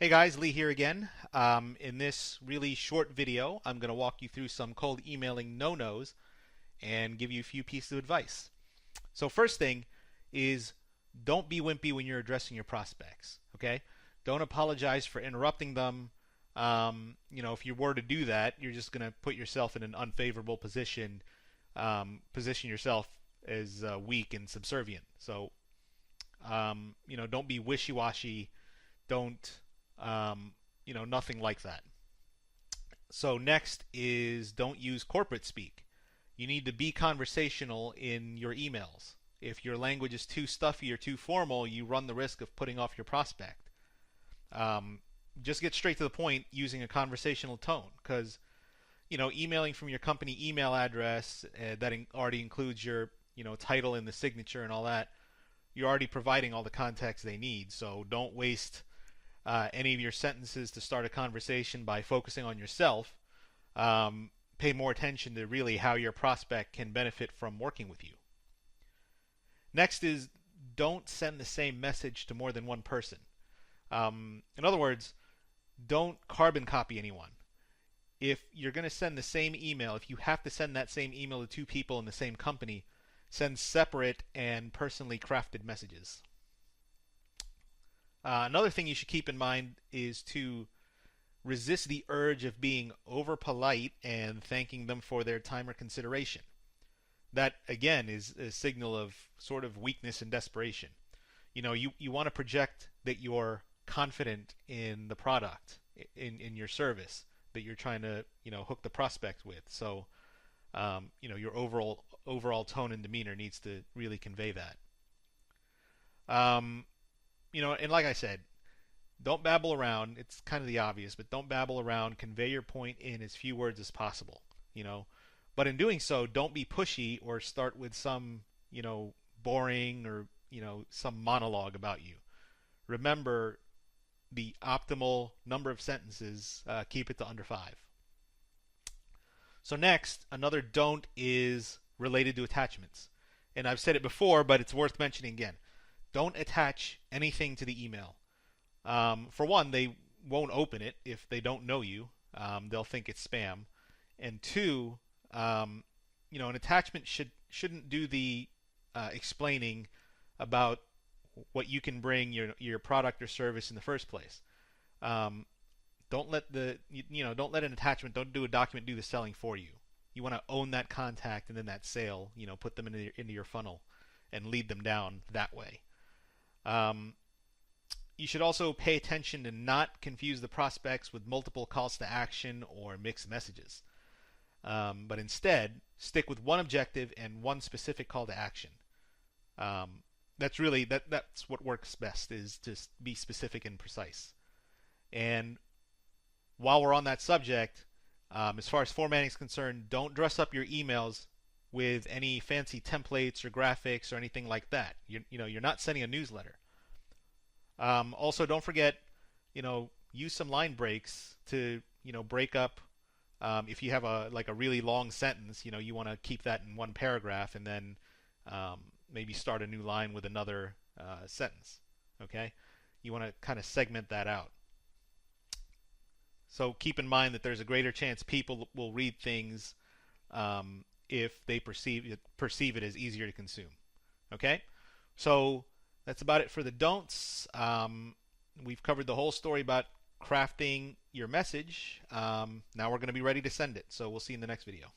Hey guys, Lee here again. In this really short video, I'm going to walk you through some cold emailing no-nos and give you a few pieces of advice. So first thing is don't be wimpy when you're addressing your prospects. Okay, don't apologize for interrupting them. If you were to do that, you're just going to put yourself in an unfavorable position. Position yourself as weak and subservient. So don't be wishy-washy. Don't nothing like that. So next is don't use corporate speak. You need to be conversational in your emails. If your language is too stuffy or too formal, you run the risk of putting off your prospect. Um, just get straight to the point using a conversational tone, because emailing from your company email address that already includes your title and the signature and all that. You're already providing all the context they need, so don't waste any of your sentences to start a conversation by focusing on yourself. Pay more attention to really how your prospect can benefit from working with you. Next is don't send the same message to more than one person. In other words, don't carbon copy anyone. If you're going to send the same email, if you have to send that same email to two people in the same company, send separate and personally crafted messages. Another thing you should keep in mind is to resist the urge of being over polite and thanking them for their time or consideration. That, again, is a signal of sort of weakness and desperation. You want to project that you're confident in the product, in your service that you're trying to, hook the prospect with. So, your overall tone and demeanor needs to really convey that. Um, and like I said, don't babble around. It's kind of the obvious, but don't babble around. Convey your point in as few words as possible. You know, but in doing so, don't be pushy or start with some boring or some monologue about you. Remember the optimal number of sentences. Keep it to under 5. So next, another don't is related to attachments. And I've said it before, but it's worth mentioning again. Don't attach anything to the email. For one, they won't open it if they don't know you. They'll think it's spam. And two, an attachment shouldn't do the explaining about what you can bring your product or service in the first place. Um, don't let don't let an attachment, don't do a document do the selling for you. You want to own that contact and then that sale. Put them into your funnel and lead them down that way. Um, you should also pay attention to not confuse the prospects with multiple calls to action or mixed messages. But instead, stick with one objective and one specific call to action. That's what works best, is just be specific and precise. And while we're on that subject, as far as formatting is concerned, don't dress up your emails with any fancy templates or graphics or anything like that. You're not sending a newsletter. Also, don't forget, use some line breaks to break up. If you have a really long sentence, you want to keep that in one paragraph and then maybe start a new line with another sentence. Okay, you want to kind of segment that out. So keep in mind that there's a greater chance people will read things if they perceive it as easier to consume. Okay, so that's about it for the don'ts. We've covered the whole story about crafting your message. Now we're going to be ready to send it. So we'll see you in the next video.